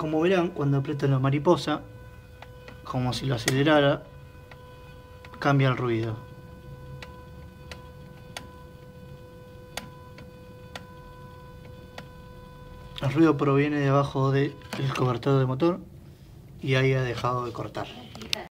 Como verán, cuando aprieto la mariposa, como si lo acelerara, cambia el ruido. El ruido proviene de abajo del cobertor de motor y ahí ha dejado de cortar.